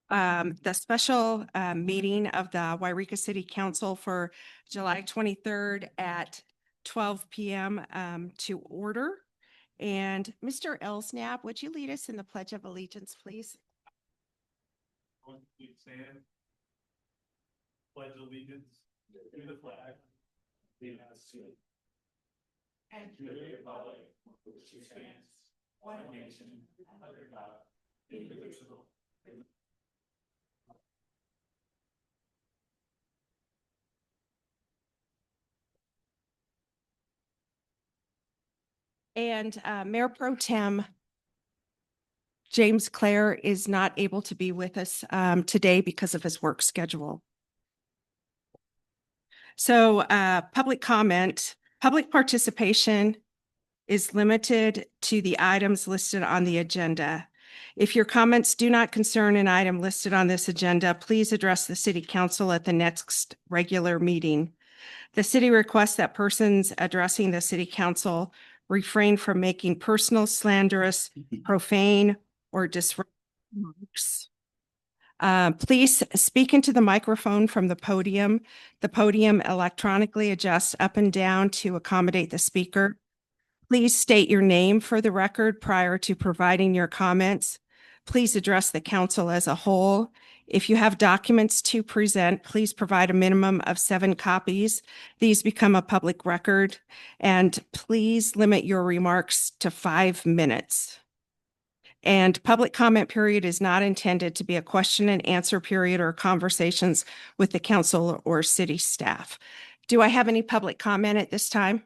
the special meeting of the Yreka City Council for July 23rd at 12 p.m. To order. And Mr. Elsnap, would you lead us in the Pledge of Allegiance, please? Please stand. Pledge allegiance to the flag of the United States and to the republic which stands one nation under God, indivisible. And Mayor Pro Tem James Clare is not able to be with us today because of his work schedule. So public comment, public participation is limited to the items listed on the agenda. If your comments do not concern an item listed on this agenda, please address the City Council at the next regular meeting. The city requests that persons addressing the City Council refrain from making personal, slanderous, profane, or disruptive remarks. Please speak into the microphone from the podium. The podium electronically adjusts up and down to accommodate the speaker. Please state your name for the record prior to providing your comments. Please address the council as a whole. If you have documents to present, please provide a minimum of 7 copies. These become a public record, and please limit your remarks to 5 minutes. And public comment period is not intended to be a question and answer period or conversations with the council or city staff. Do I have any public comment at this time?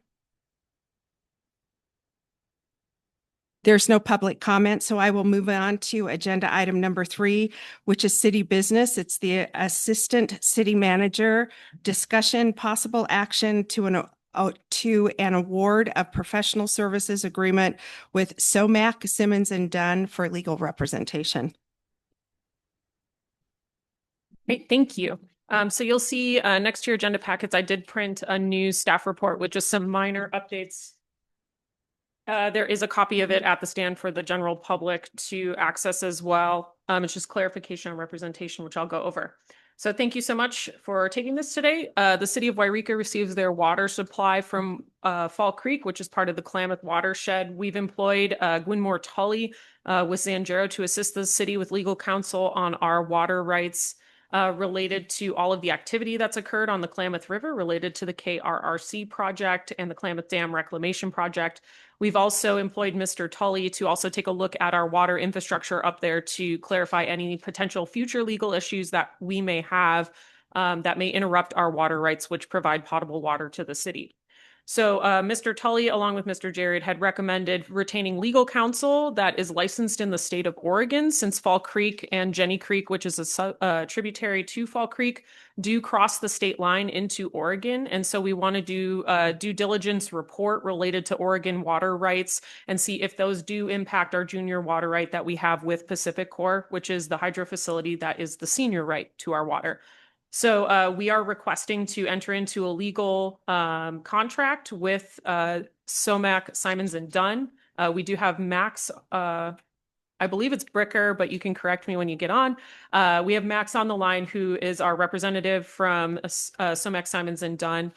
There's no public comment, so I will move on to agenda item number 3, which is city business. It's the assistant city manager discussion, possible action to an award of professional services agreement with Somac, Simmons and Dunn for legal representation. Great, thank you. So you'll see next to your agenda packets, I did print a new staff report with just some minor updates. There is a copy of it at the stand for the general public to access as well. It's just clarification and representation, which I'll go over. So thank you so much for taking this today. The city of Yreka receives their water supply from Fall Creek, which is part of the Klamath watershed. We've employed Gwynmore Tully with Zanjero to assist the city with legal counsel on our water rights related to all of the activity that's occurred on the Klamath River related to the KRRC project and the Klamath Dam Reclamation Project. We've also employed Mr. Tully to also take a look at our water infrastructure up there to clarify any potential future legal issues that we may have that may interrupt our water rights, which provide potable water to the city. So Mr. Tully, along with Mr. Jared, had recommended retaining legal counsel that is licensed in the state of Oregon, since Fall Creek and Jenny Creek, which is a tributary to Fall Creek, do cross the state line into Oregon. And so we want to do a due diligence report related to Oregon water rights and see if those do impact our junior water right that we have with Pacific Corp, which is the hydro facility that is the senior right to our water. So we are requesting to enter into a legal contract with Somac, Simons and Dunn. We do have Max, I believe it's Bricker, but you can correct me when you get on. We have Max on the line, who is our representative from Somac, Simons and Dunn.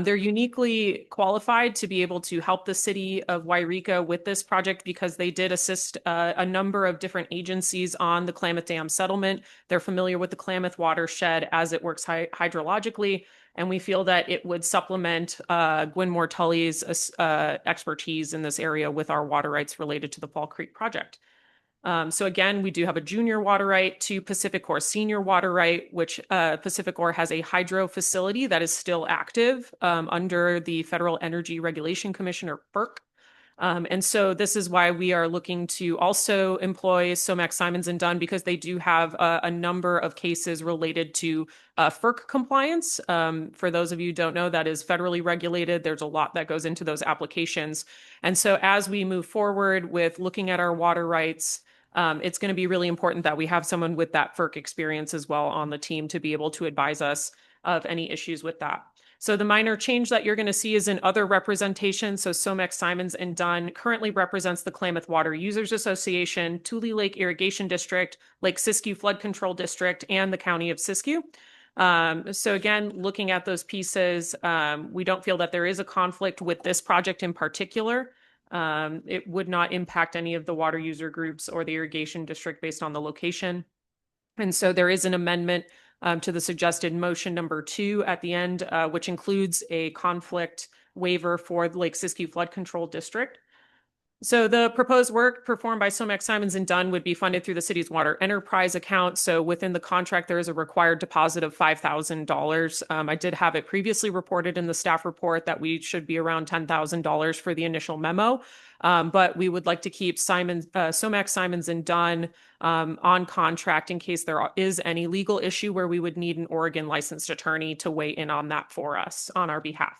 They're uniquely qualified to be able to help the city of Yreka with this project because they did assist a number of different agencies on the Klamath Dam settlement. They're familiar with the Klamath watershed as it works hydrologically, and we feel that it would supplement Gwynmore Tully's expertise in this area with our water rights related to the Fall Creek project. So again, we do have a junior water right to Pacific Corp senior water right, which Pacific Corp has a hydro facility that is still active under the Federal Energy Regulation Commission, or FERC. And so this is why we are looking to also employ Somac, Simons and Dunn, because they do have a number of cases related to FERC compliance. For those of you who don't know, that is federally regulated. There's a lot that goes into those applications. And so as we move forward with looking at our water rights, it's going to be really important that we have someone with that FERC experience as well on the team to be able to advise us of any issues with that. So the minor change that you're going to see is in other representation. So Somex Simons and Dunn currently represents the Klamath Water Users Association, Tule Lake Irrigation District, Lake Siskiyou Flood Control District, and the County of Siskiyou. So again, looking at those pieces, we don't feel that there is a conflict with this project in particular. It would not impact any of the water user groups or the irrigation district based on the location. And so there is an amendment to the suggested motion number 2 at the end, which includes a conflict waiver for the Lake Siskiyou Flood Control District. So the proposed work performed by Somex Simons and Dunn would be funded through the city's water enterprise account. So within the contract, there is a required deposit of $5,000. I did have it previously reported in the staff report that we should be around $10,000 for the initial memo. But we would like to keep Somex Simons and Dunn on contract in case there is any legal issue where we would need an Oregon licensed attorney to weigh in on that for us on our behalf.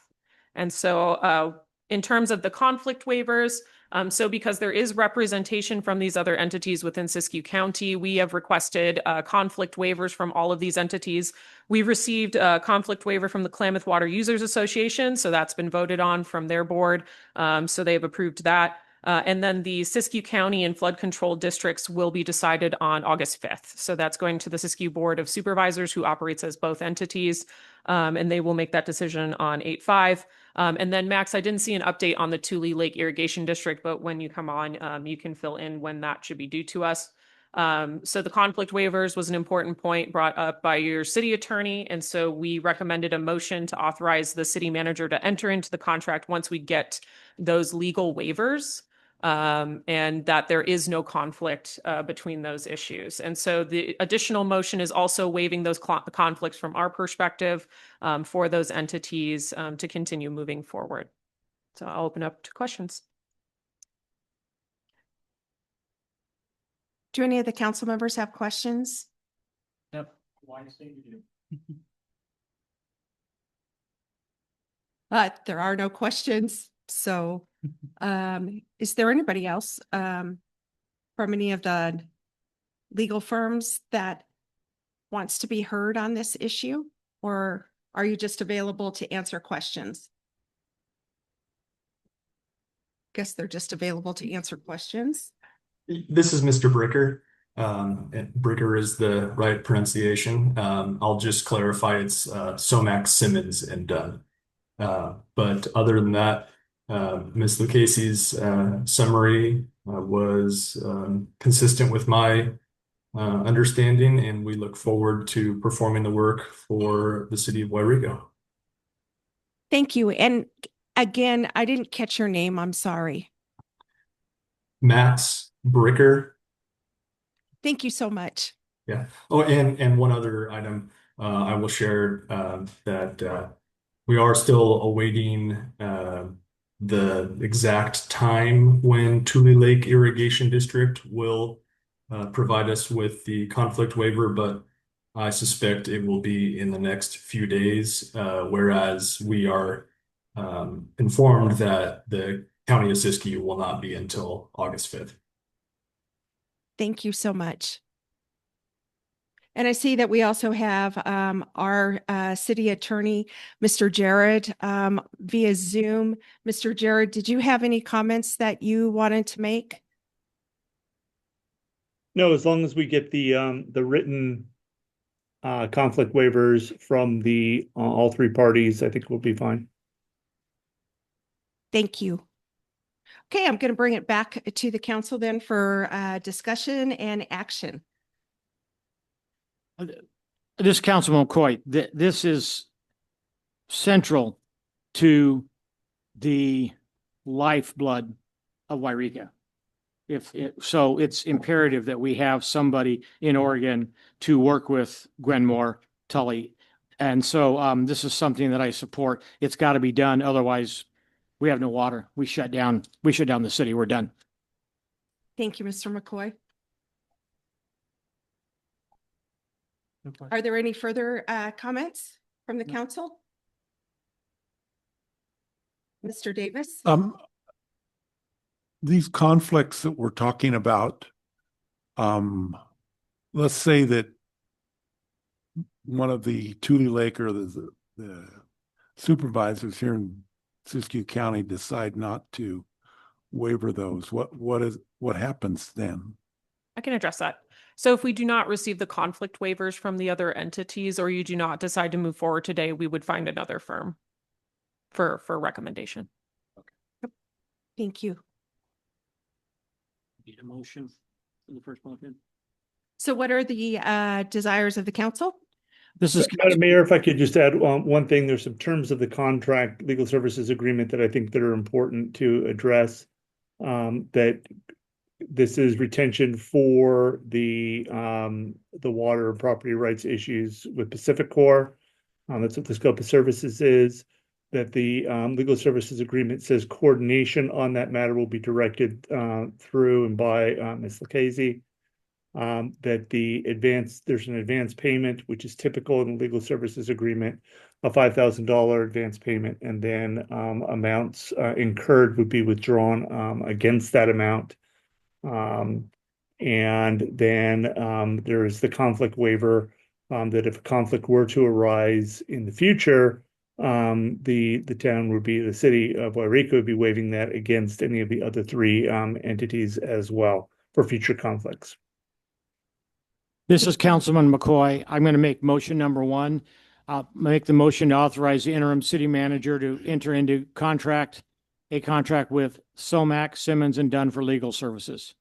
And so in terms of the conflict waivers, so because there is representation from these other entities within Siskiyou County, we have requested conflict waivers from all of these entities. We received a conflict waiver from the Klamath Water Users Association, so that's been voted on from their board. So they've approved that. And then the Siskiyou County and flood control districts will be decided on August 5th. So that's going to the Siskiyou Board of Supervisors, who operates as both entities, and they will make that decision on 8/5. And then Max, I didn't see an update on the Tule Lake Irrigation District, but when you come on, you can fill in when that should be due to us. So the conflict waivers was an important point brought up by your city attorney. And so we recommended a motion to authorize the city manager to enter into the contract once we get those legal waivers. And that there is no conflict between those issues. And so the additional motion is also waiving those conflicts from our perspective for those entities to continue moving forward. So I'll open up to questions. Do any of the council members have questions? Yep. Why say you do? There are no questions. So is there anybody else from any of the legal firms that wants to be heard on this issue? Or are you just available to answer questions? Guess they're just available to answer questions. This is Mr. Bricker. And Bricker is the right pronunciation. I'll just clarify it's Somax Simmons and Dunn. But other than that, Ms. Lucchese's summary was consistent with my understanding, and we look forward to performing the work for the city of Yreka. Thank you. And again, I didn't catch your name. I'm sorry. Max Bricker. Thank you so much. Yeah. Oh, and one other item I will share that we are still awaiting the exact time when Tule Lake Irrigation District will provide us with the conflict waiver, but I suspect it will be in the next few days, whereas we are informed that the County of Siskiyou will not be until August 5th. Thank you so much. And I see that we also have our city attorney, Mr. Jared, via Zoom. Mr. Jared, did you have any comments that you wanted to make? No, as long as we get the written conflict waivers from the all three parties, I think we'll be fine. Thank you. Okay, I'm going to bring it back to the council then for discussion and action. This Councilman McCoy, this is central to the lifeblood of Yreka. So it's imperative that we have somebody in Oregon to work with Gwenmore, Tully. And so this is something that I support. It's got to be done. Otherwise, we have no water. We shut down the city. We're done. Thank you, Mr. McCoy. Are there any further comments from the council? Mr. Davis? These conflicts that we're talking about, let's say that one of the Tule Lake or the supervisors here in Siskiyou County decide not to waiver those, what happens then? I can address that. So if we do not receive the conflict waivers from the other entities, or you do not decide to move forward today, we would find another firm for recommendation. Thank you. Need a motion for the first motion? So what are the desires of the council? This is, Madam Mayor, if I could just add one thing, there's some terms of the contract, legal services agreement that I think that are important to address. That this is retention for the water and property rights issues with Pacific Corps. That's what the scope of services is. That the legal services agreement says coordination on that matter will be directed through and by Ms. Lucchese. That there's an advance payment, which is typical in the legal services agreement, a $5,000 advance payment, and then amounts incurred would be withdrawn against that amount. And then there is the conflict waiver that if a conflict were to arise in the future, the town would be, the city of Yreka would be waiving that against any of the other three entities as well for future conflicts. this is Councilman McCoy. I'm going to make motion number one. Make the motion to authorize the interim city manager to enter into a contract with Somac, Simmons and Dunn for legal services.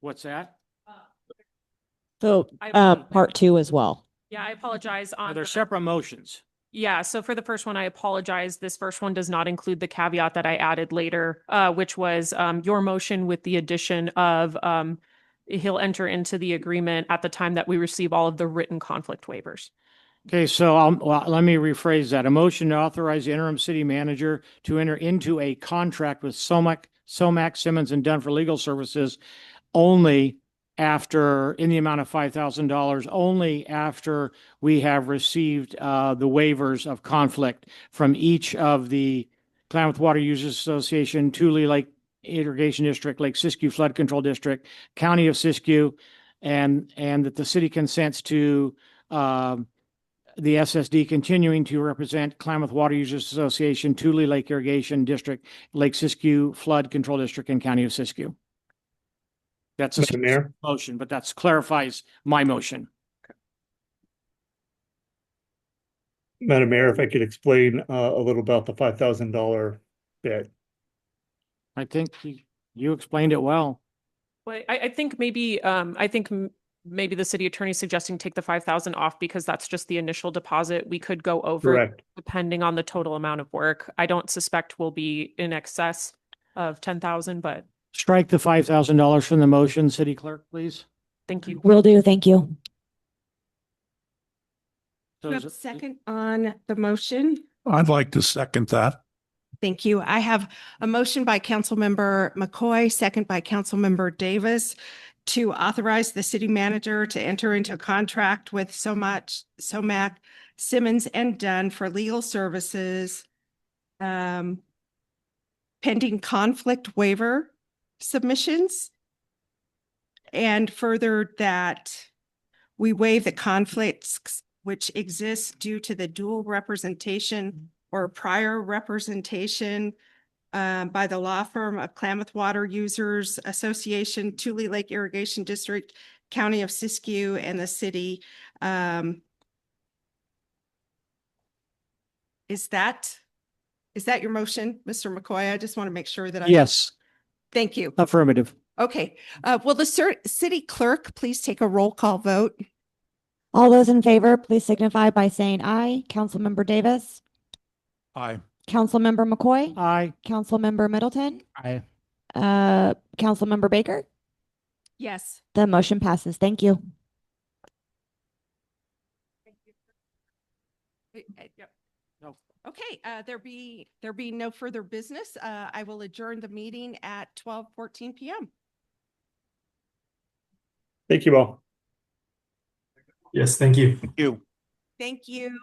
What's that? So, part two as well. Yeah, I apologize on. They're separate motions. Yeah, so for the first one, I apologize. This first one does not include the caveat that I added later, which was your motion with the addition of he'll enter into the agreement at the time that we receive all of the written conflict waivers. Okay, so let me rephrase that. A motion to authorize the interim city manager to enter into a contract with Somac, Simmons and Dunn for legal services only after, in the amount of $5,000, only after we have received the waivers of conflict from each of the Klamath Water Users Association, Tule Lake Irrigation District, Lake Siskiyou Flood Control District, County of Siskiyou, and that the city consents to the SSD continuing to represent Klamath Water Users Association, Tule Lake Irrigation District, Lake Siskiyou Flood Control District, and County of Siskiyou. That's a Madam Mayor? motion, but that clarifies my motion. Madam Mayor, if I could explain a little about the $5,000 bid. I think you explained it well. Well, I think maybe maybe the city attorney is suggesting take the 5,000 off because that's just the initial deposit. We could go over Correct. depending on the total amount of work. I don't suspect we'll be in excess of 10,000, but Strike the $5,000 from the motion, city clerk, please. thank you. Will do. Thank you. Do you have a second on the motion? I'd like to second that. Thank you. I have a motion by Councilmember McCoy, second by Councilmember Davis to authorize the city manager to enter into a contract with Somac, Simmons and Dunn for legal services pending conflict waiver submissions. And further that we waive the conflicts which exist due to the dual representation or prior representation by the law firm of Klamath Water Users Association, Tule Lake Irrigation District, County of Siskiyou, and the city. Is that your motion, Mr. McCoy? I just want to make sure that Yes, Thank you. affirmative. Okay. Will the city clerk please take a roll call vote? All those in favor, please signify by saying aye. Councilmember Davis, Aye. Councilmember McCoy, Aye. Councilmember Middleton, Aye. Councilmember Baker. Yes. The motion passes. Thank you. Yep. No. Okay, there be no further business. I will adjourn the meeting at 12:14 p.m. Thank you all. Yes, thank you. Thank you. Thank you.